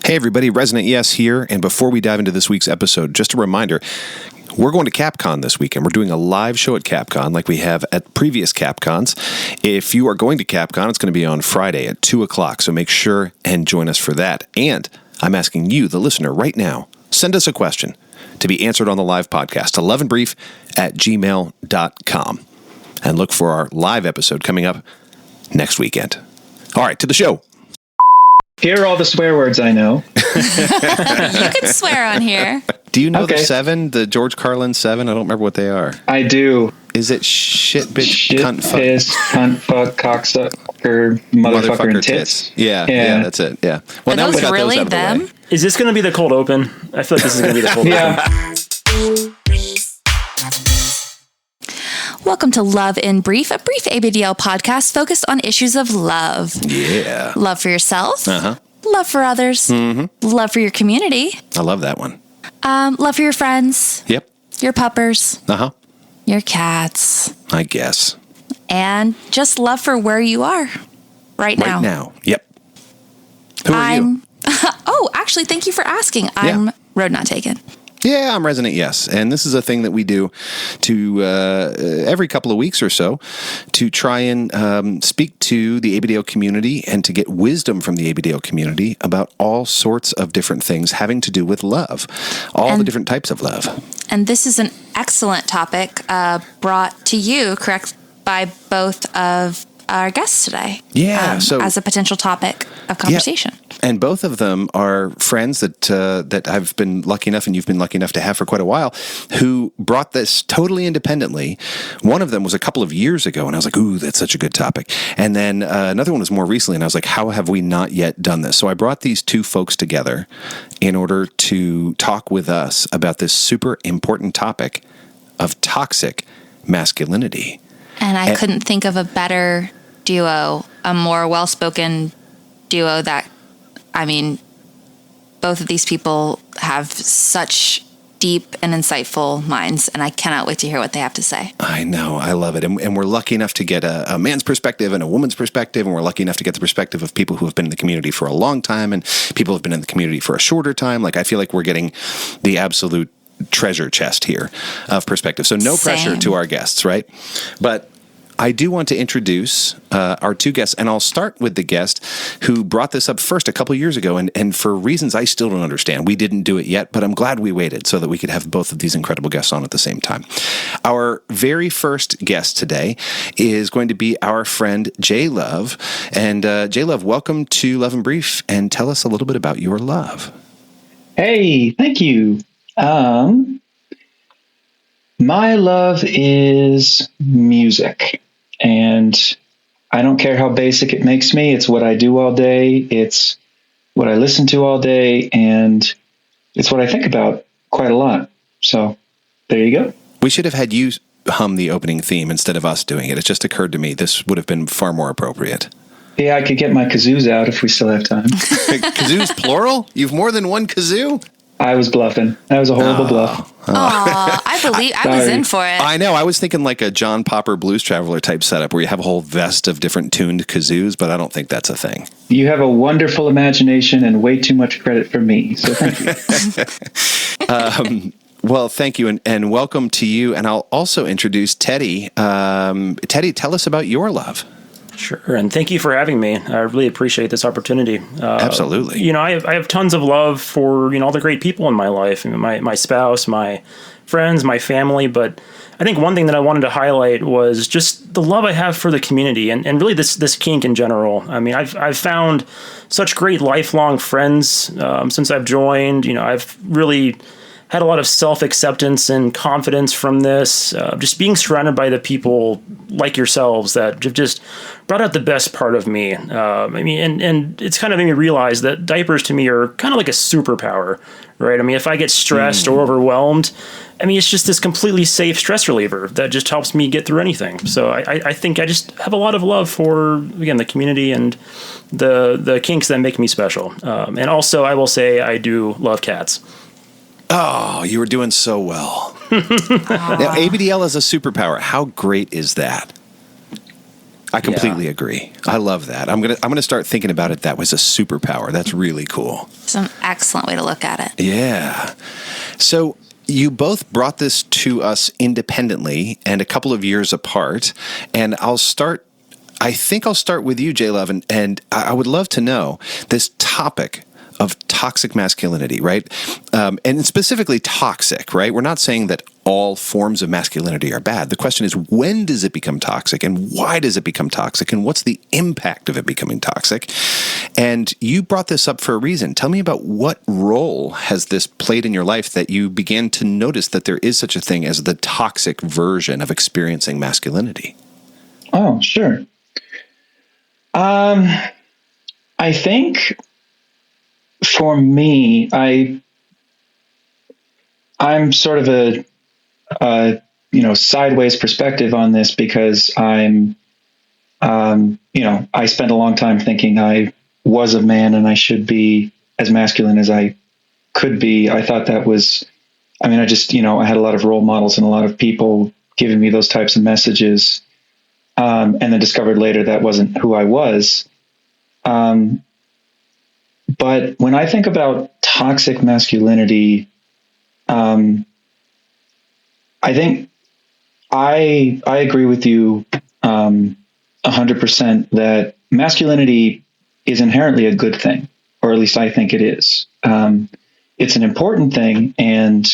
Hey everybody, Resonant Yes here, and before we dive into this week's episode, just a reminder, we're going to CapCon this weekend. We're doing a live show at CapCon like we have at previous CapCons. If you are going to CapCon, it's going to be on Friday at 2 o'clock, so make sure and join us for that. And I'm asking you, the listener, right now, send us a question to be answered on the live podcast to loveandbrief@gmail.com. And look for our live episode coming up next weekend. All right, to the show. Here are all the swear words I know. You can swear on here. Do you know the 7, the George Carlin 7? I don't remember what they are. I do. Is it shit, bitch, Shit, cunt, fuck? piss, cunt, fuck, cocksucker, motherfucker, and tits. Yeah, that's it. Yeah. Well, now are we those got really those out of the them? way. Is this going to be the cold open? I feel like this is going to be the cold open. Welcome to Love in Brief, a brief ABDL podcast focused on issues of love. Yeah. Love for yourself. Uh-huh. Love for others. Mm-hmm. Love for your community. I love that one. Love for your friends. Yep. Your puppers. Uh-huh. Your cats. I guess. And just love for where you are right now. Right now. Yep. Who are you? Oh, actually, thank you for asking. I'm Road Not Taken. Yeah, I'm Resonant Yes. And this is a thing that we do to every couple of weeks or so to try and speak to the ABDL community and to get wisdom from the ABDL community about all sorts of different things having to do with love, the different types of love. And this is an excellent topic brought to you, correct, by both of our guests today. Yeah. So as a potential topic of conversation. Yeah. And both of them are friends that I've been lucky enough, and you've been lucky enough to have for quite a while, who brought this totally independently. One of them was a couple of years ago, and I was like, ooh, that's such a good topic. And then another one was more recently, and I was like, how have we not yet done this? So I brought these two folks together in order to talk with us about this super important topic of toxic masculinity. And I couldn't think of a better duo, a more well-spoken duo that, I mean, both of these people have such deep and insightful minds, and I cannot wait to hear what they have to say. I know. I love it. And we're lucky enough to get a man's perspective and a woman's perspective, and we're lucky enough to get the perspective of people who have been in the community for a long time and people who have been in the community for a shorter time. Like, I feel like we're getting the absolute treasure chest here of perspective. So no pressure to our guests, right? But I do want to introduce our two guests, and I'll start with the guest who brought this up first a couple years ago, and for reasons I still don't understand. We didn't do it yet, but I'm glad we waited so that we could have both of these incredible guests on at the same time. Our very first guest today is going to be our friend J Love. And J Love, welcome to Love and Brief, and tell us a little bit about your love. Hey, thank you. My love is music. And I don't care how basic it makes me. It's what I do all day. It's what I listen to all day. And it's what I think about quite a lot. So there you go. We should have had you hum the opening theme instead of us doing it. It just occurred to me this would have been far more appropriate. Yeah, I could get my kazoos out if we still have time. Kazoos, plural? You've more than one kazoo? I was bluffing. That was a horrible bluff. I was in for it. I know. I was thinking like a John Popper Blues Traveler type setup where you have a whole vest of different tuned kazoos, but I don't think that's a thing. You have a wonderful imagination and way too much credit for me. So thank you. Well, thank you, and welcome to you. And I'll also introduce Teddy. Teddy, tell us about your love. Sure, and thank you for having me. I really appreciate this opportunity. Absolutely. You know, I have tons of love for, all the great people in my life, my spouse, my friends, my family, but I think one thing that I wanted to highlight was just the love I have for the community and really this kink in general. I mean, I've found such great lifelong friends since I've joined. I've really had a lot of self-acceptance and confidence from this, just being surrounded by the people like yourselves that have just brought out the best part of me. And it's kind of made me realize that diapers to me are kind of like a superpower, right? I mean, if I get stressed or overwhelmed, it's just this completely safe stress reliever that just helps me get through anything. So I think I just have a lot of love for, again, the community and the kinks that make me special. And also, I will say I do love cats. Oh, you were doing so well. Now, ABDL is a superpower. How great is that? I completely agree. I love that. I'm gonna start thinking about it. That was a superpower. That's really cool. It's an excellent way to look at it. Yeah. So you both brought this to us independently and a couple of years apart. And I think I'll start with you, J Love, and I would love to know this topic of toxic masculinity, right? And specifically toxic, right? We're not saying that all forms of masculinity are bad. The question is, when does it become toxic, and why does it become toxic, and what's the impact of it becoming toxic? And you brought this up for a reason. Tell me about what role has this played in your life that you began to notice that there is such a thing as the toxic version of experiencing masculinity? Oh, sure. I think for me, I'm sort of a sideways perspective on this because I spent a long time thinking I was a man and I should be as masculine as I could be. I thought that was, I had a lot of role models and a lot of people giving me those types of messages. And then discovered later that wasn't who I was. But when I think about toxic masculinity, I think I agree with you 100% that masculinity is inherently a good thing, or at least I think it is. It's an important thing, and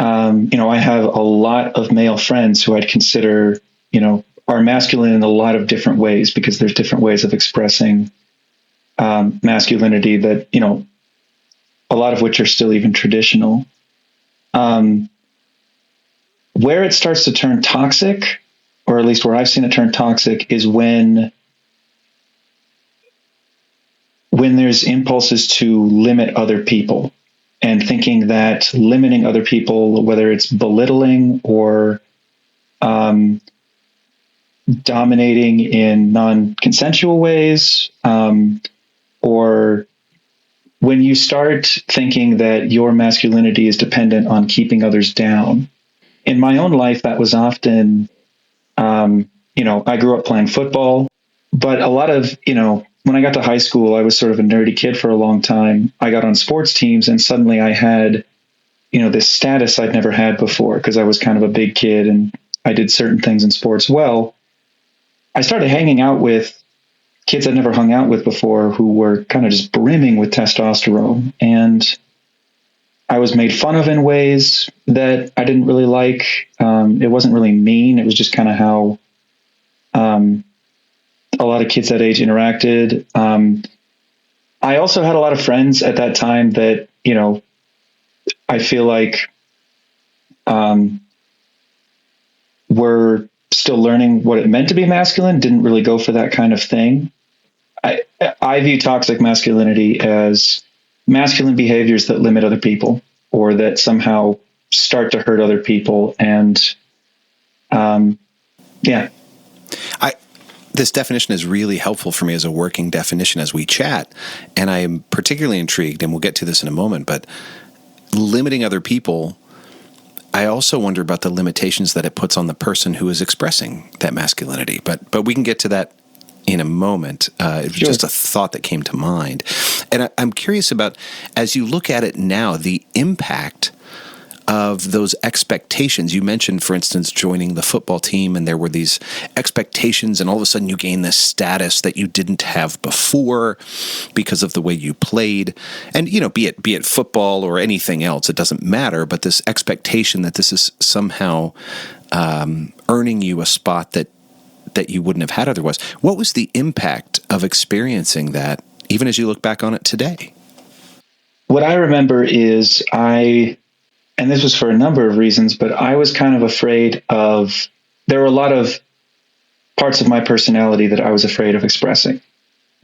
I have a lot of male friends who I'd consider, are masculine in a lot of different ways, because there's different ways of expressing masculinity that, a lot of which are still even traditional. Where it starts to turn toxic, or at least where I've seen it turn toxic, is when there's impulses to limit other people, and thinking that limiting other people, whether it's belittling or dominating in non-consensual ways, or when you start thinking that your masculinity is dependent on keeping others down. In my own life, that was often, I grew up playing football, but a lot of, when I got to high school, I was sort of a nerdy kid for a long time. I got on sports teams, and suddenly I had, this status I'd never had before, because I was kind of a big kid and I did certain things in sports well. I started hanging out with kids I'd never hung out with before, who were kind of just brimming with testosterone. And I was made fun of in ways that I didn't really like. It wasn't really mean. It was just kind of how a lot of kids that age interacted. I also had a lot of friends at that time that, I feel like were still learning what it meant to be masculine, didn't really go for that kind of thing. I view toxic masculinity as masculine behaviors that limit other people, or that somehow start to hurt other people. And this definition is really helpful for me as a working definition as we chat. And I am particularly intrigued, and we'll get to this in a moment, but limiting other people, I also wonder about the limitations that it puts on the person who is expressing that masculinity. But we can get to that in a moment. It was just a thought that came to mind. And I'm curious about, as you look at it now, the impact of those expectations. You mentioned, for instance, joining the football team, and there were these expectations, and all of a sudden you gain this status that you didn't have before because of the way you played. And, be it football or anything else, it doesn't matter, but this expectation that this is somehow earning you a spot that you wouldn't have had otherwise. What was the impact of experiencing that, even as you look back on it today? What I remember is and this was for a number of reasons, but I was kind of afraid of, there were a lot of parts of my personality that I was afraid of expressing.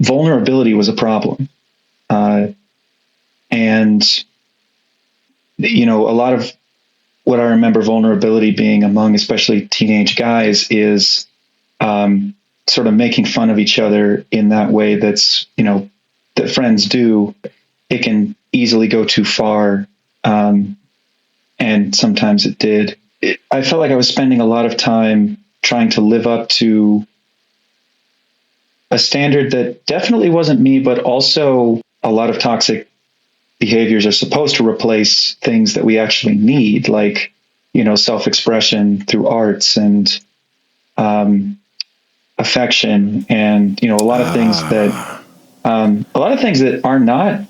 Vulnerability was a problem. And, a lot of what I remember vulnerability being among, especially teenage guys, is sort of making fun of each other in that way that's, that friends do. It can easily go too far. And sometimes it did. I felt like I was spending a lot of time trying to live up to a standard that definitely wasn't me, but also a lot of toxic behaviors are supposed to replace things that we actually need, like, self-expression through arts and affection, and a lot of things that are not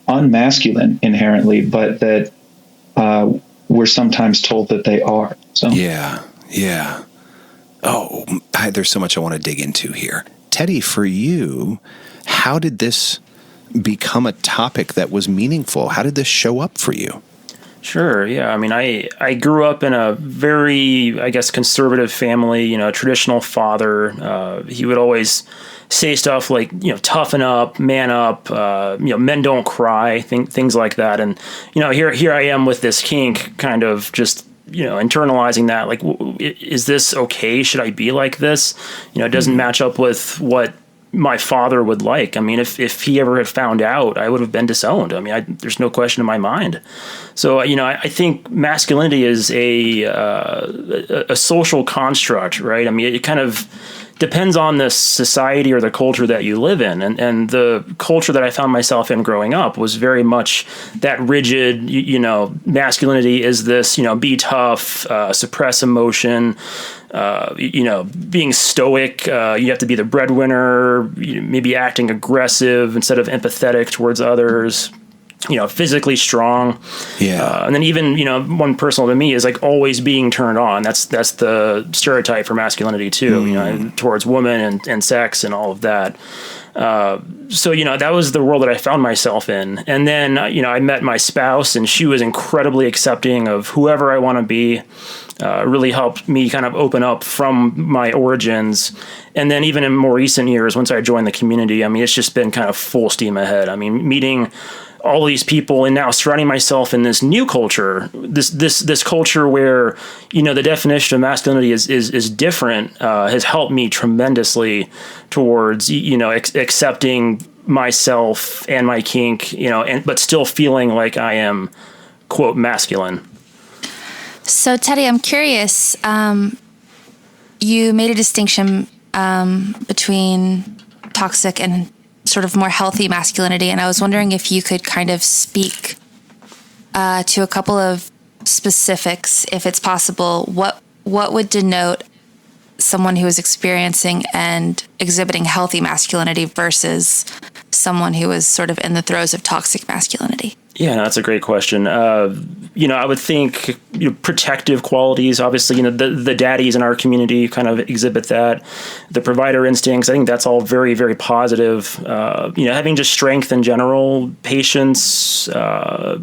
unmasculine inherently, but that we're sometimes told that they are. So yeah. Oh, there's so much I want to dig into here. Teddy, for you, how did this become a topic that was meaningful? How did this show up for you? Sure. Yeah. I mean, I grew up in a very, I guess, conservative family, traditional father. He would always say stuff like, toughen up, man up, men don't cry, things like that. And, here I am with this kink kind of just, internalizing that, like, is this okay? Should I be like this? It doesn't match up with what my father would like. I mean, if he ever had found out, I would have been disowned. I mean, there's no question in my mind. So, I think masculinity is a social construct, right? I mean, it kind of depends on the society or the culture that you live in. And the culture that I found myself in growing up was very much that rigid, masculinity is this, be tough, suppress emotion, being stoic. You have to be the breadwinner, maybe acting aggressive instead of empathetic towards others. Physically strong. Yeah. And then even, one personal to me is like always being turned on. That's the stereotype for masculinity too, towards women and sex and all of that. So, that was the world that I found myself in. And then, I met my spouse, and she was incredibly accepting of whoever I want to be. Really helped me kind of open up from my origins. And then even in more recent years, once I joined the community, I mean, it's just been kind of full steam ahead. I mean, meeting all these people and now surrounding myself in this new culture, this culture where, the definition of masculinity is different, has helped me tremendously towards, accepting myself and my kink, but still feeling like I am, quote, masculine. So Teddy, I'm curious, you made a distinction between toxic and sort of more healthy masculinity. And I was wondering if you could kind of speak to a couple of specifics, if it's possible. What would denote someone who is experiencing and exhibiting healthy masculinity versus someone who is sort of in the throes of toxic masculinity? Yeah, that's a great question. I would think protective qualities. Obviously, the daddies in our community kind of exhibit that. The provider instincts. I think that's all very, very positive. Having just strength in general, patience,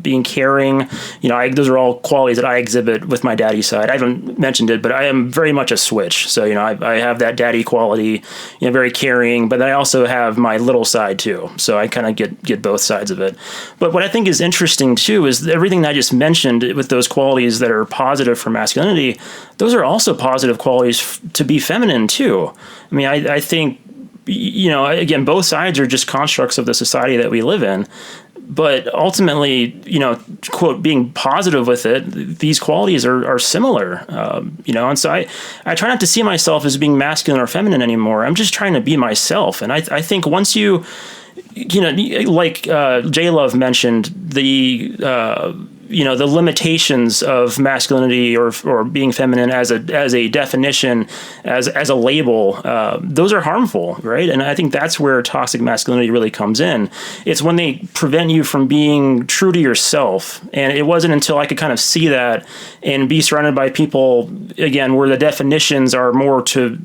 being caring. Those are all qualities that I exhibit with my daddy side. I haven't mentioned it, but I am very much a switch. So I have that daddy quality. Very caring, but I also have my little side too. So I kind of get both sides of it. But what I think is interesting too is everything that I just mentioned with those qualities that are positive for masculinity, those are also positive qualities to be feminine too. I mean, I think, again, both sides are just constructs of the society that we live in. But ultimately, quote, being positive with it, these qualities are similar, and so I try not to see myself as being masculine or feminine anymore. I'm just trying to be myself. And I think once you like J Love mentioned, the limitations of masculinity or being feminine as a definition, as a label, those are harmful, right? And I think that's where toxic masculinity really comes in. It's when they prevent you from being true to yourself. And it wasn't until I could kind of see that and be surrounded by people, again, where the definitions are more to,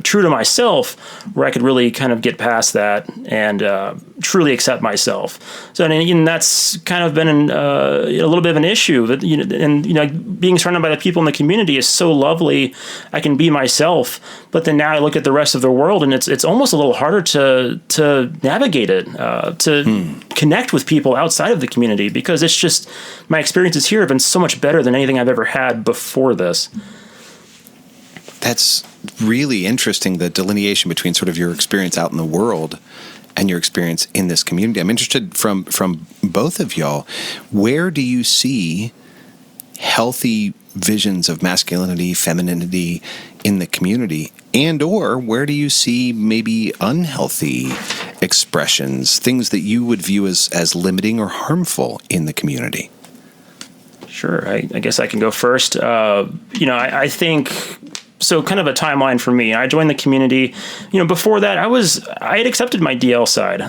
true to myself, where I could really kind of get past that and truly accept myself. So, and that's kind of been a little bit of an issue. That being surrounded by the people in the community is so lovely. I can be myself, but then now I look at the rest of the world, and it's almost a little harder to navigate it, to connect with people outside of the community, because it's just my experiences here have been so much better than anything I've ever had before this. That's really interesting, the delineation between sort of your experience out in the world and your experience in this community. I'm interested from both of y'all, where do you see healthy visions of masculinity, femininity in the community? And or where do you see maybe unhealthy expressions, things that you would view as limiting or harmful in the community? Sure. I guess I can go first. I think, so kind of a timeline for me. I joined the community. Before that, I had accepted my DL side.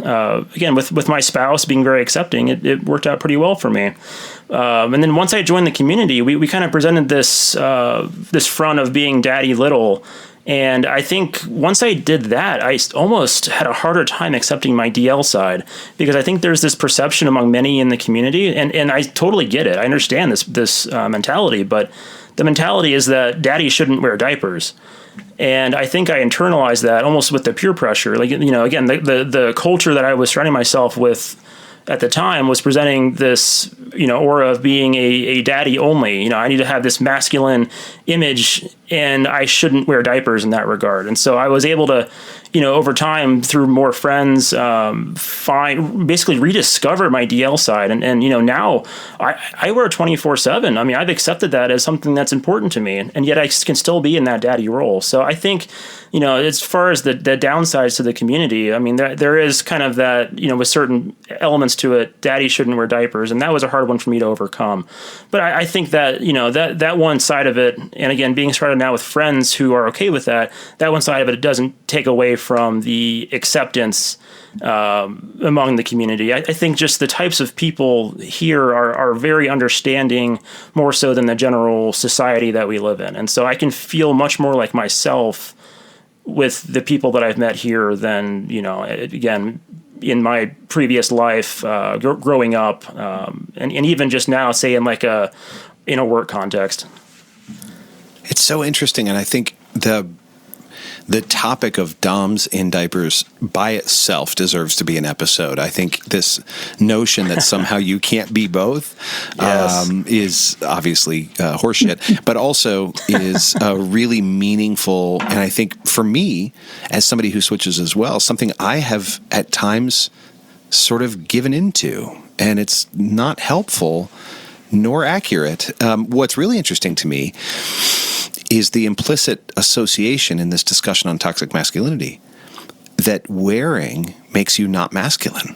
Again, with my spouse being very accepting, it worked out pretty well for me. And then once I joined the community, we kind of presented this front of being daddy little. And I think once I did that, I almost had a harder time accepting my DL side, because I think there's this perception among many in the community, and I totally get it. I understand this mentality, but the mentality is that daddy shouldn't wear diapers. And I think I internalized that almost with the peer pressure. Like, again, the culture that I was surrounding myself with at the time was presenting this, aura of being a daddy only. I need to have this masculine image, and I shouldn't wear diapers in that regard. And so I was able to, over time, through more friends, basically rediscover my DL side. And now I wear 24/7. I mean, I've accepted that as something that's important to me, and yet I can still be in that daddy role. So I think, as far as the downsides to the community, I mean, there is kind of that, with certain elements to it, daddy shouldn't wear diapers. And that was a hard one for me to overcome. But I think that, that one side of it, and again, being surrounded now with friends who are okay with that one side of it doesn't take away from the acceptance among the community. I think just the types of people here are very understanding, more so than the general society that we live in. And so I can feel much more like myself with the people that I've met here than, again, in my previous life, growing up, and even just now, say in a work context. It's so interesting, and I think the topic of DOMs in diapers by itself deserves to be an episode. I think this notion that somehow you can't be both is obviously horseshit, but also is really meaningful. And I think for me, as somebody who switches as well, something I have at times sort of given into, and it's not helpful nor accurate. What's really interesting to me is the implicit association in this discussion on toxic masculinity that wearing makes you not masculine.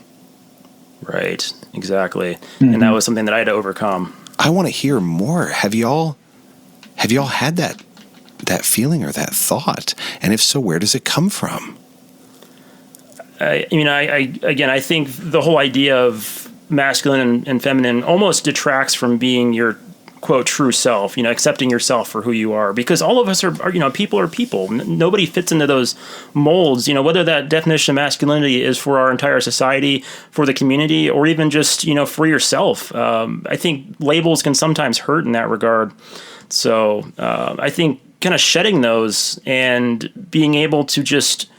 Right, exactly. Mm-hmm. And that was something that I had to overcome. I want to hear more. Have y'all had that feeling or that thought? And if so, where does it come from? I think the whole idea of masculine and feminine almost detracts from being your quote true self, accepting yourself for who you are, because all of us are people are people. Nobody fits into those molds, whether that definition of masculinity is for our entire society, for the community, or even just, for yourself. I think labels can sometimes hurt in that regard. So I think kind of shedding those and being able to just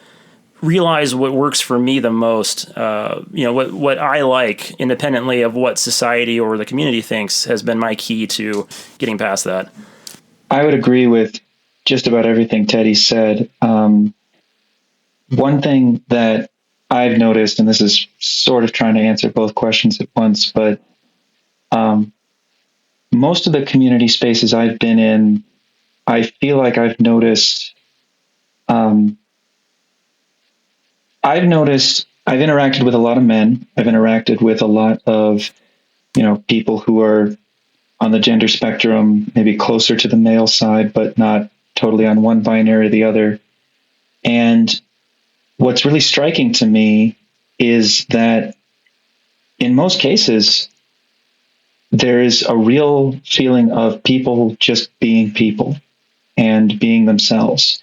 realize what works for me the most, what I like independently of what society or the community thinks, has been my key to getting past that. I would agree with just about everything Teddy said. One thing that I've noticed, and this is sort of trying to answer both questions at once, but most of the community spaces I've been in, I feel like I've noticed I've interacted with a lot of men. I've interacted with a lot of, people who are on the gender spectrum, maybe closer to the male side, but not totally on one binary or the other. And what's really striking to me is that in most cases, there is a real feeling of people just being people and being themselves.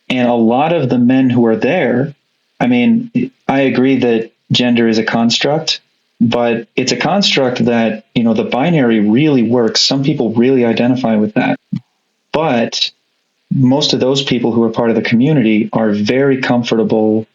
And a lot of the men who are there, I mean, I agree that gender is a construct, but it's a construct that, the binary really works. Some people really identify with that. But most of those people who are part of the community are very comfortable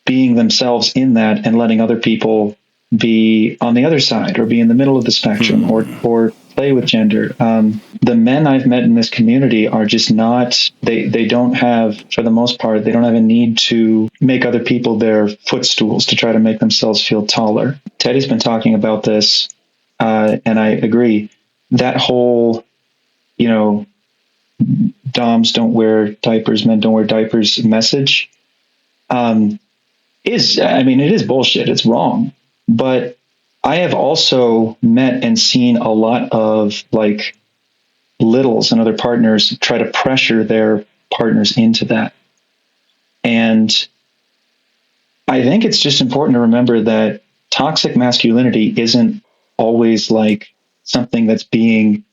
being themselves in that and letting other people be on the other side or be in the middle of the spectrum or play with gender. The men I've met in this community are just not, they don't have, for the most part, they don't have a need to make other people their footstools to try to make themselves feel taller. Teddy's been talking about this, and I agree. That whole doms don't wear diapers, men don't wear diapers message, it is bullshit. It's wrong. But I have also met and seen a lot of like littles and other partners try to pressure their partners into that. And I think it's just important to remember that toxic masculinity isn't always like something that's being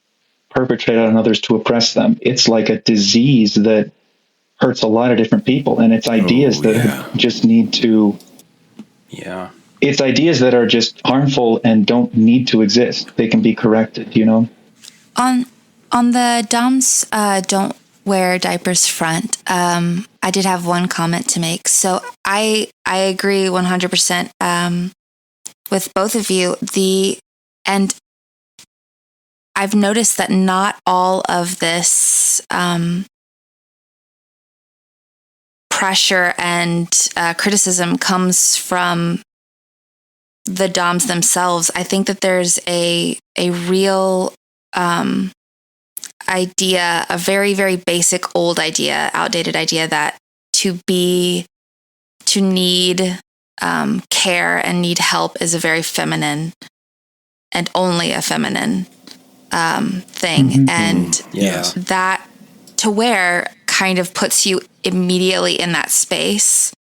perpetrated on others to oppress them. It's like a disease that hurts a lot of different people, and it's ideas that just need to. Yeah. It's ideas that are just harmful and don't need to exist. They can be corrected, On the doms don't wear diapers front, I did have one comment to make. So I agree 100% with both of you. And I've noticed that not all of this pressure and criticism comes from the doms themselves. I think that there's a real idea, a very, very basic, old idea, outdated idea that to need care and need help is a very feminine and only a feminine thing. Mm-hmm. And that to wear kind of puts you immediately in that space.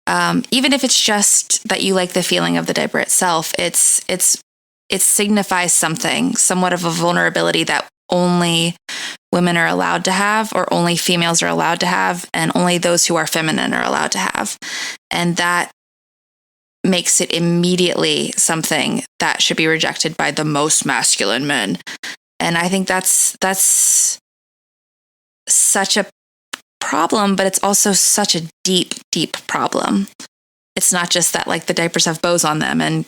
Even if it's just that you like the feeling of the diaper itself, it signifies something, somewhat of a vulnerability that only women are allowed to have, or only females are allowed to have, and only those who are feminine are allowed to have. And that makes it immediately something that should be rejected by the most masculine men. And I think that's such a problem, but it's also such a deep, deep problem. It's not just that like the diapers have bows on them and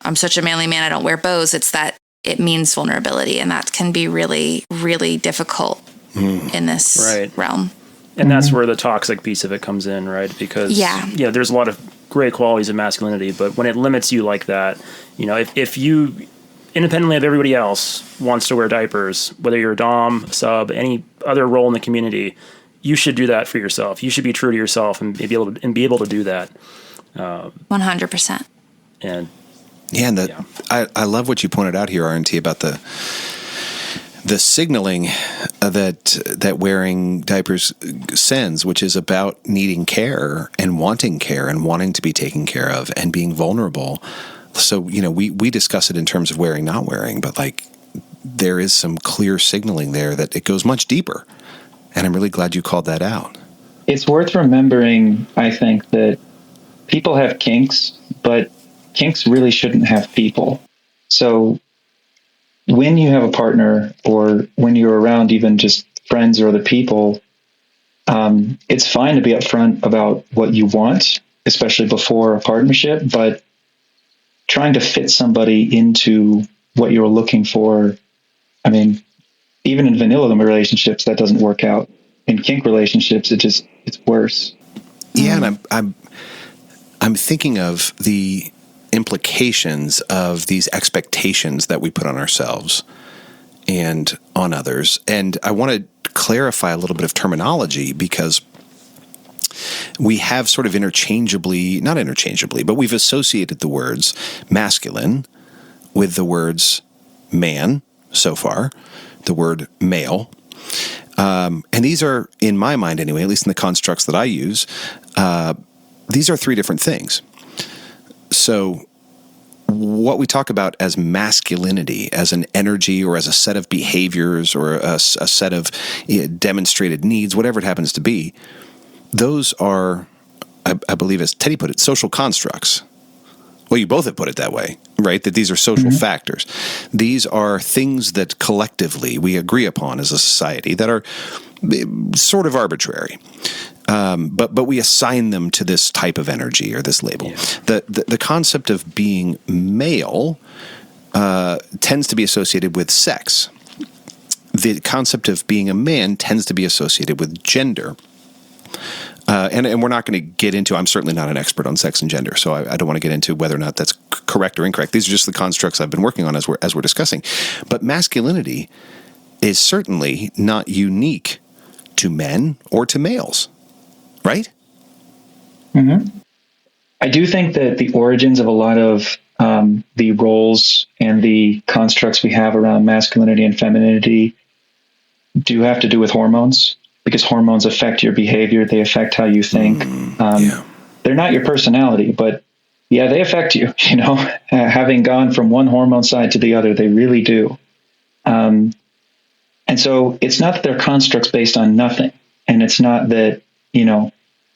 I'm such a manly man, I don't wear bows. It's that it means vulnerability, and that can be really, really difficult in this realm. And that's where the toxic piece of it comes in, right? Because there's a lot of great qualities of masculinity, but when it limits you like that, if you, independently of everybody else, wants to wear diapers, whether you're a dom, a sub, any other role in the community, you should do that for yourself. You should be true to yourself and be able to do that. 100%. And I love what you pointed out here, RNT, about the signaling that wearing diapers sends, which is about needing care and wanting to be taken care of and being vulnerable. So, we discuss it in terms of wearing, not wearing, but like there is some clear signaling there that it goes much deeper. And I'm really glad you called that out. It's worth remembering, I think, that people have kinks, but kinks really shouldn't have people. So when you have a partner, or when you're around even just friends or other people, it's fine to be upfront about what you want, especially before a partnership, but trying to fit somebody into what you're looking for. I mean, even in vanilla relationships, that doesn't work out. In kink relationships, it's worse. Yeah, and I'm thinking of the implications of these expectations that we put on ourselves and on others. And I want to clarify a little bit of terminology, because we have sort of not interchangeably, but we've associated the words masculine with the words man so far, the word male. And these are, in my mind anyway, at least in the constructs that I use, these are three different things. So what we talk about as masculinity, as an energy or as a set of behaviors or a set of demonstrated needs, whatever it happens to be, those are, I believe, as Teddy put it, social constructs. Well, you both have put it that way, right? That these are social factors. These are things that collectively we agree upon as a society that are sort of arbitrary. But we assign them to this type of energy or this label. Yeah. The concept of being male tends to be associated with sex. The concept of being a man tends to be associated with gender. And we're not going to get into, I'm certainly not an expert on sex and gender, so I don't want to get into whether or not that's correct or incorrect. These are just the constructs I've been working on as we're discussing. But masculinity is certainly not unique to men or to males, right? Mm-hmm. I do think that the origins of a lot of the roles and the constructs we have around masculinity and femininity do have to do with hormones, because hormones affect your behavior. They affect how you think. They're not your personality, but yeah, they affect you, having gone from one hormone side to the other, they really do. And so it's not that they're constructs based on nothing. And it's not that,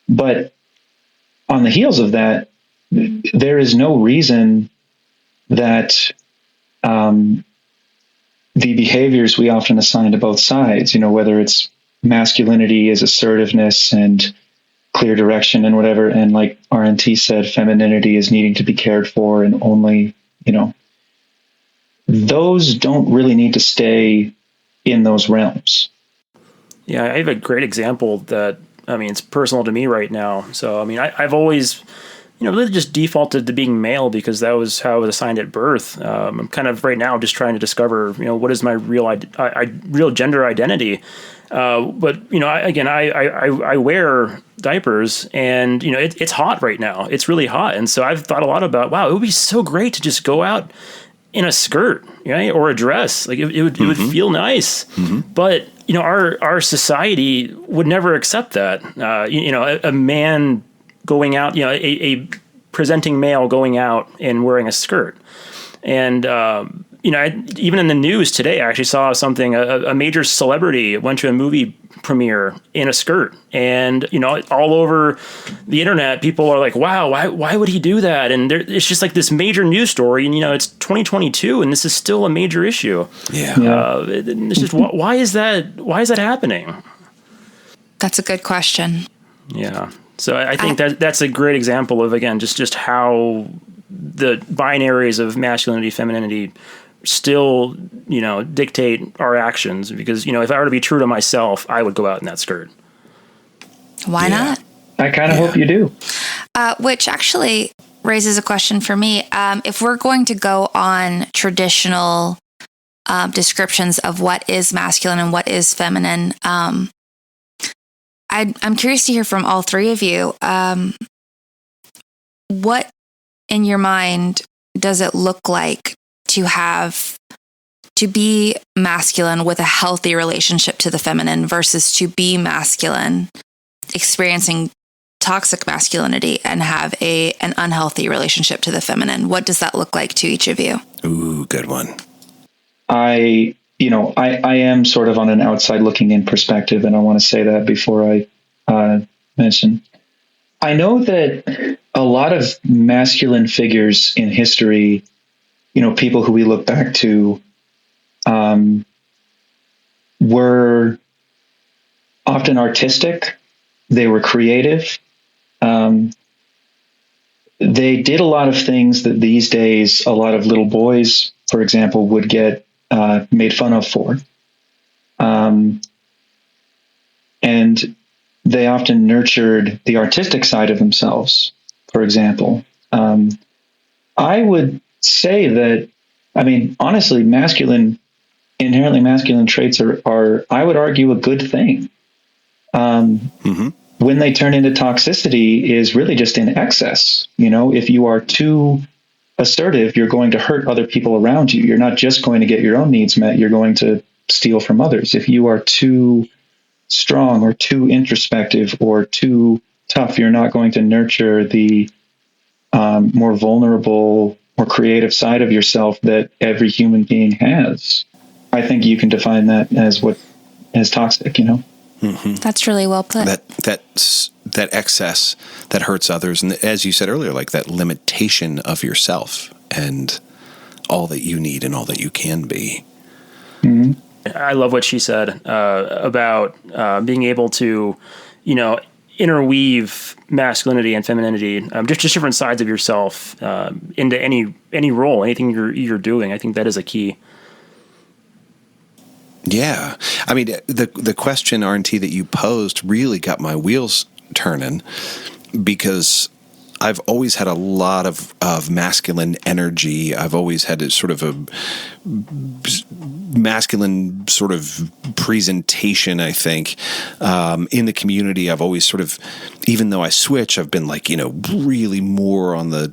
but on the heels of that, there is no reason that the behaviors we often assign to both sides, whether it's masculinity is assertiveness and clear direction and whatever, and like RNT said, femininity is needing to be cared for and only, those don't really need to stay in those realms. Yeah, I have a great example that, it's personal to me right now. So, I've always, really just defaulted to being male because that was how I was assigned at birth. I'm kind of right now just trying to discover, what is my real gender identity. But I wear diapers, and it's hot right now. It's really hot, and so I've thought a lot about, wow, it would be so great to just go out in a skirt, right, or a dress. Like it would feel nice, but our society would never accept that. A man going out, a presenting male going out and wearing a skirt. And, even in the news today, I actually saw something, a major celebrity went to a movie premiere in a skirt. And, all over the internet, people are like, wow, why would he do that? And it's just like this major news story. And, it's 2022 and this is still a major issue. Yeah. It's just, why is that happening? That's a good question. Yeah. So I think that's a great example of, again, just how the binaries of masculinity, femininity still, dictate our actions. Because, if I were to be true to myself, I would go out in that skirt. Why not? I kind of hope you do. Which actually raises a question for me. If we're going to go on traditional descriptions of what is masculine and what is feminine, I'm curious to hear from all three of you. What in your mind does it look like to be masculine with a healthy relationship to the feminine versus to be masculine, experiencing toxic masculinity and have an unhealthy relationship to the feminine? What does that look like to each of you? Ooh, good one. I am sort of on an outside looking in perspective, and I want to say that before I mention. I know that a lot of masculine figures in history, people who we look back to, were often artistic. They were creative. They did a lot of things that these days a lot of little boys, for example, would get made fun of for. And they often nurtured the artistic side of themselves, for example. I would say that, honestly, inherently masculine traits are, I would argue, a good thing. When they turn into toxicity is really just in excess. If you are too assertive, you're going to hurt other people around you. You're not just going to get your own needs met, you're going to steal from others. If you are too strong or too introspective or too tough, you're not going to nurture the more vulnerable or creative side of yourself that every human being has. I think you can define that as toxic, That's really well put. That excess that hurts others, and as you said earlier, like that limitation of yourself and all that you need and all that you can be. Mm-hmm. I love what she said about being able to, interweave masculinity and femininity, just different sides of yourself into any role, anything you're doing. I think that is a key. Yeah. The question, RNT, that you posed really got my wheels turning, because I've always had a lot of masculine energy. I've always had a sort of a masculine sort of presentation, I think, in the community. I've always sort of, even though I switch, I've been like, really more on the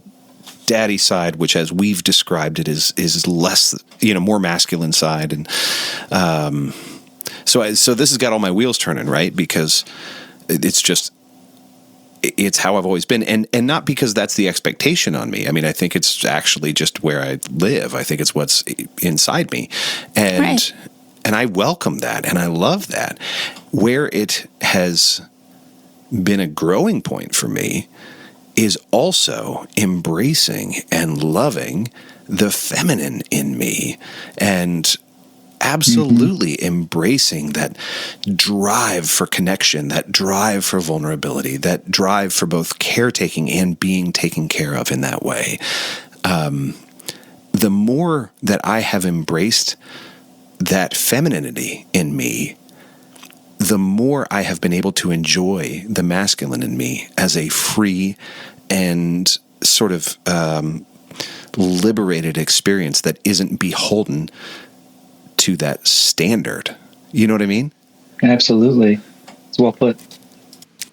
daddy side, which as we've described it is less, more masculine side. And so this has got all my wheels turning, right? Because it's how I've always been, and not because that's the expectation on me. I mean, I think it's actually just where I live. I think it's what's inside me, and I welcome that, and I love that. Where it has been a growing point for me is also embracing and loving the feminine in me, and absolutely embracing that drive for connection, that drive for vulnerability, that drive for both caretaking and being taken care of in that way. The more that I have embraced that femininity in me, the more I have been able to enjoy the masculine in me as a free and sort of liberated experience that isn't beholden to that standard. You know what I mean? Absolutely. It's well put.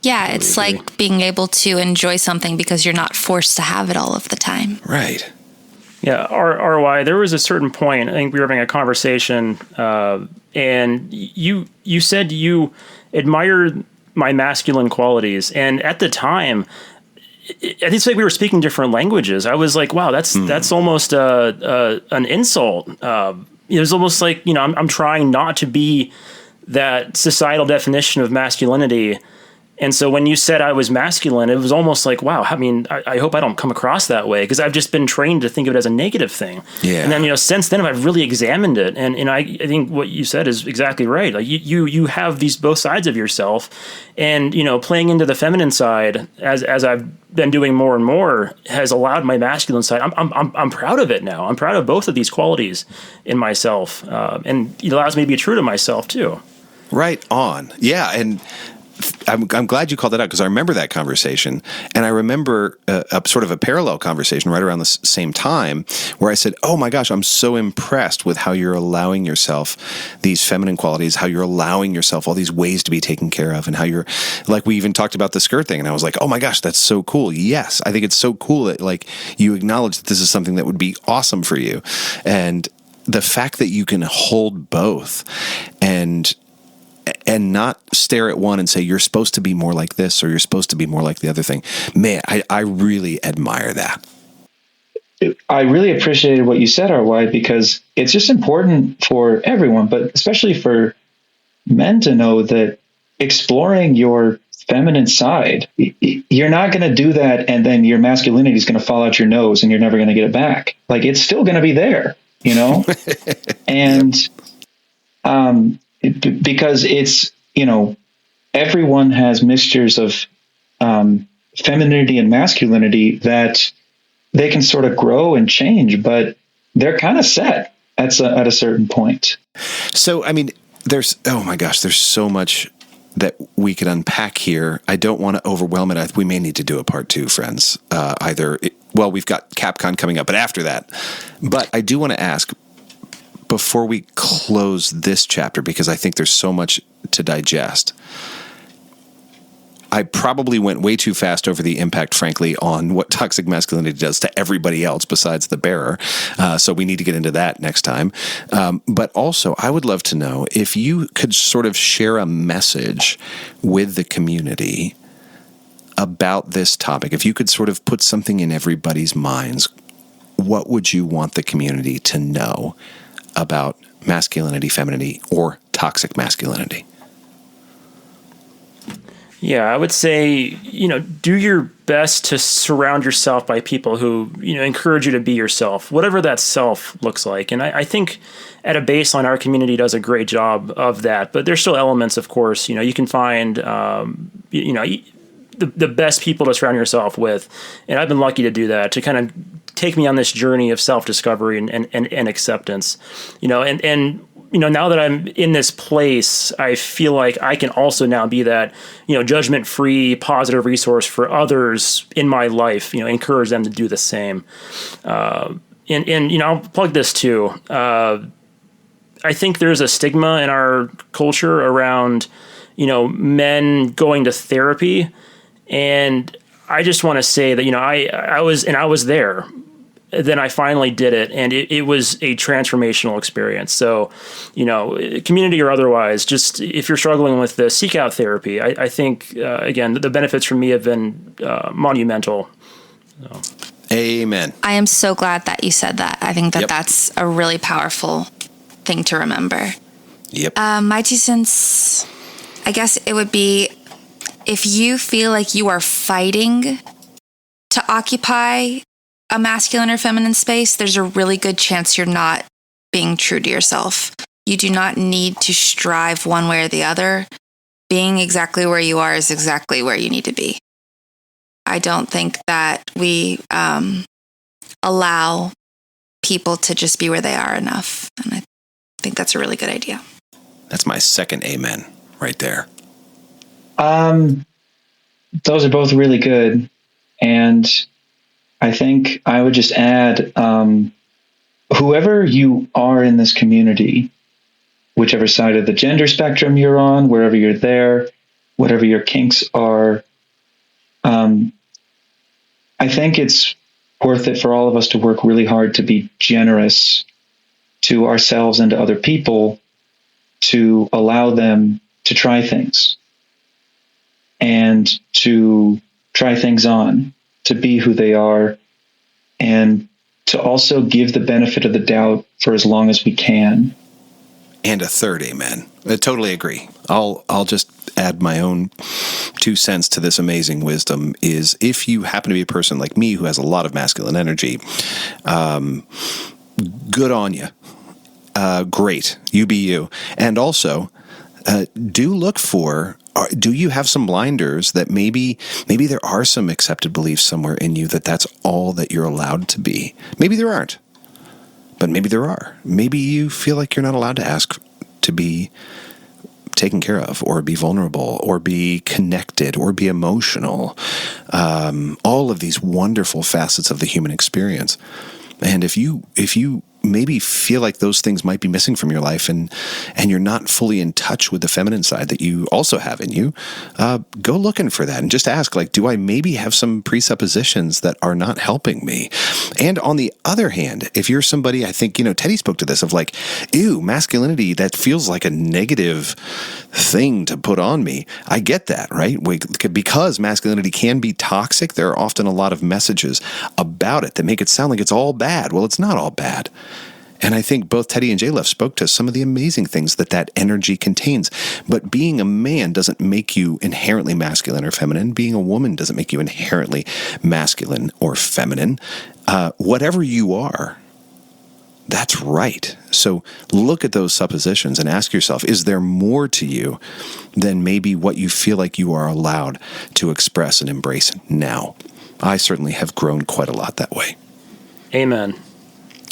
Yeah, it's like being able to enjoy something because you're not forced to have it all of the time. Right. Yeah, RY, there was a certain point, I think we were having a conversation, and you said you admired my masculine qualities, and at the time, it's like we were speaking different languages. I was like, wow, that's almost an insult. It was almost like, I'm trying not to be that societal definition of masculinity. And so when you said I was masculine, it was almost like, wow, I mean, I hope I don't come across that way, because I've just been trained to think of it as a negative thing. Yeah. And then, since then I've really examined it. And I think what you said is exactly right. Like you have these both sides of yourself, and, playing into the feminine side as I've been doing more and more has allowed my masculine side. I'm proud of it now. I'm proud of both of these qualities in myself. And it allows me to be true to myself too. Right on. Yeah. And I'm glad you called that out, because I remember that conversation, and I remember a sort of a parallel conversation right around the same time where I said, oh my gosh, I'm so impressed with how you're allowing yourself these feminine qualities, how you're allowing yourself all these ways to be taken care of, and how you're, like, we even talked about the skirt thing, and I was like, oh my gosh, that's so cool. Yes, I think it's so cool that, like, you acknowledge that this is something that would be awesome for you. And the fact that you can hold both and not stare at one and say, you're supposed to be more like this, or you're supposed to be more like the other thing. Man, I really admire that. I really appreciated what you said, RY, because it's just important for everyone, but especially for men, to know that exploring your feminine side, you're not going to do that and then your masculinity is going to fall out your nose and you're never going to get it back. Like, it's still going to be there, and because it's, everyone has mixtures of femininity and masculinity that they can sort of grow and change, but they're kind of set at a certain point. So, I mean, there's so much that we could unpack here. I don't want to overwhelm it. We may need to do a part 2, friends. We've got Capcom coming up, but after that. But I do want to ask, before we close this chapter, because I think there's so much to digest, I probably went way too fast over the impact, frankly, on what toxic masculinity does to everybody else besides the bearer. So we need to get into that next time. But also, I would love to know if you could sort of share a message with the community about this topic. If you could sort of put something in everybody's minds, what would you want the community to know about masculinity, femininity, or toxic masculinity? Yeah, I would say, do your best to surround yourself by people who, encourage you to be yourself, whatever that self looks like. And I think at a baseline, our community does a great job of that. But there's still elements, of course, you can find, the best people to surround yourself with. And I've been lucky to do that, to kind of take me on this journey of self-discovery and acceptance, and now that I'm in this place, I feel like I can also now be that, judgment-free, positive resource for others in my life, encourage them to do the same. And I'll plug this too. I think there's a stigma in our culture around, men going to therapy. And I just want to say that, I was there. Then I finally did it, and it was a transformational experience. So, community or otherwise, just if you're struggling with this, seek out therapy. I think, again, the benefits for me have been monumental. So. Amen. I am so glad that you said that. I think that Yep. that's a really powerful thing to remember. Yep. My 2 cents, I guess it would be, if you feel like you are fighting to occupy a masculine or feminine space, there's a really good chance you're not being true to yourself. You do not need to strive one way or the other. Being exactly where you are is exactly where you need to be. I don't think that we allow people to just be where they are enough. And I think that's a really good idea. That's my second amen right there. Those are both really good. And I think I would just add, whoever you are in this community, whichever side of the gender spectrum you're on, wherever you're there, whatever your kinks are, I think it's worth it for all of us to work really hard to be generous to ourselves and to other people, to allow them to try things and to try things on, to be who they are, and to also give the benefit of the doubt for as long as we can. And a third amen. I totally agree. I'll just add my own 2 cents to this amazing wisdom is, if you happen to be a person like me who has a lot of masculine energy, good on you. Great. You be you. And also, do look for, do you have some blinders that maybe there are some accepted beliefs somewhere in you that that's all that you're allowed to be? Maybe there aren't, but maybe there are. Maybe you feel like you're not allowed to ask to be taken care of, or be vulnerable, or be connected, or be emotional. All of these wonderful facets of the human experience. And if you maybe feel like those things might be missing from your life, and you're not fully in touch with the feminine side that you also have in you, go looking for that and just ask, like, do I maybe have some presuppositions that are not helping me? And on the other hand, if you're somebody, I think, Teddy spoke to this, of like, ew, masculinity, that feels like a negative thing to put on me. I get that, right? Because masculinity can be toxic, there are often a lot of messages about it that make it sound like it's all bad. Well, it's not all bad. And I think both Teddy and J-Love spoke to some of the amazing things that energy contains. But being a man doesn't make you inherently masculine or feminine. Being a woman doesn't make you inherently masculine or feminine. Whatever you are, that's right. So look at those suppositions and ask yourself, is there more to you than maybe what you feel like you are allowed to express and embrace now? I certainly have grown quite a lot that way. Amen.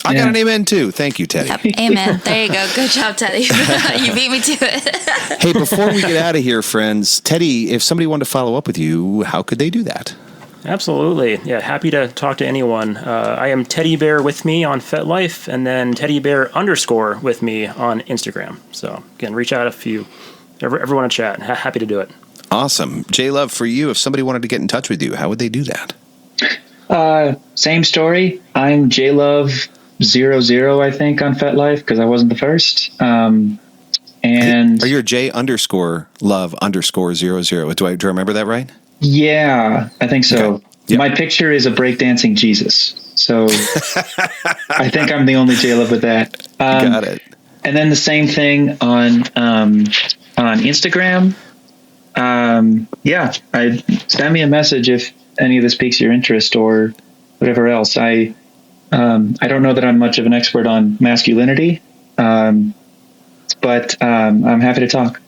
I got an amen too. Thank you, Teddy. Yep. Amen. There you go. Good job, Teddy. You beat me to it. Hey, before we get out of here, friends, Teddy, if somebody wanted to follow up with you, how could they do that? Absolutely. Yeah, happy to talk to anyone. I am Teddy Bear with me on FetLife, and then Teddy Bear _ with me on Instagram. So again, reach out if you ever want to chat. Happy to do it. Awesome. J-Love, for you, if somebody wanted to get in touch with you, how would they do that? Same story. I'm JLove00, I think, on FetLife, because I wasn't the first. And are you J _love_00? Do I remember that right? Yeah, I think so. Okay. Yep. My picture is a breakdancing Jesus. So I think I'm the only JLove with that. Got it. And then the same thing on Instagram. Send me a message if any of this piques your interest or whatever else. I don't know that I'm much of an expert on masculinity, but I'm happy to talk.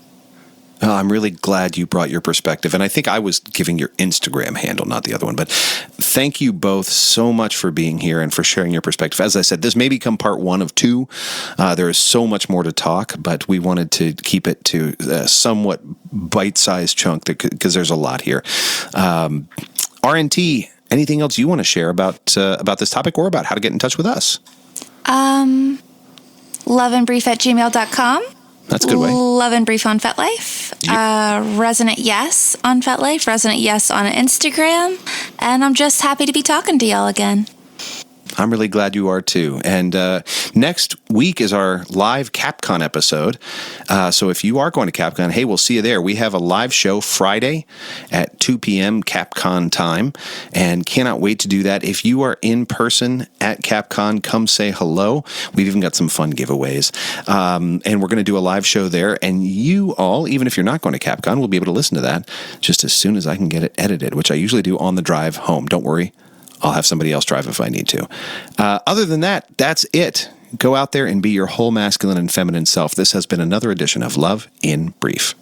I'm really glad you brought your perspective. And I think I was giving your Instagram handle, not the other one. But thank you both so much for being here and for sharing your perspective. As I said, this may become part 1 of 2. There is so much more to talk, but we wanted to keep it to a somewhat bite-sized chunk because there's a lot here. RNT, anything else you want to share about this topic or about how to get in touch with us? loveandbrief@gmail.com. That's a good way. Love and Brief on FetLife. Yep. Resonant Yes on FetLife. Resonant Yes on Instagram. And I'm just happy to be talking to y'all again. I'm really glad you are too. And next week is our live CapCon episode. So if you are going to CapCon, hey, we'll see you there. We have a live show Friday at 2 p.m. CapCon time, and cannot wait to do that. If you are in person at CapCon, come say hello. We've even got some fun giveaways. And we're going to do a live show there. And you all, even if you're not going to CapCon, will be able to listen to that just as soon as I can get it edited, which I usually do on the drive home. Don't worry. I'll have somebody else drive if I need to. Other than that, that's it. Go out there and be your whole masculine and feminine self. This has been another edition of Love in Brief.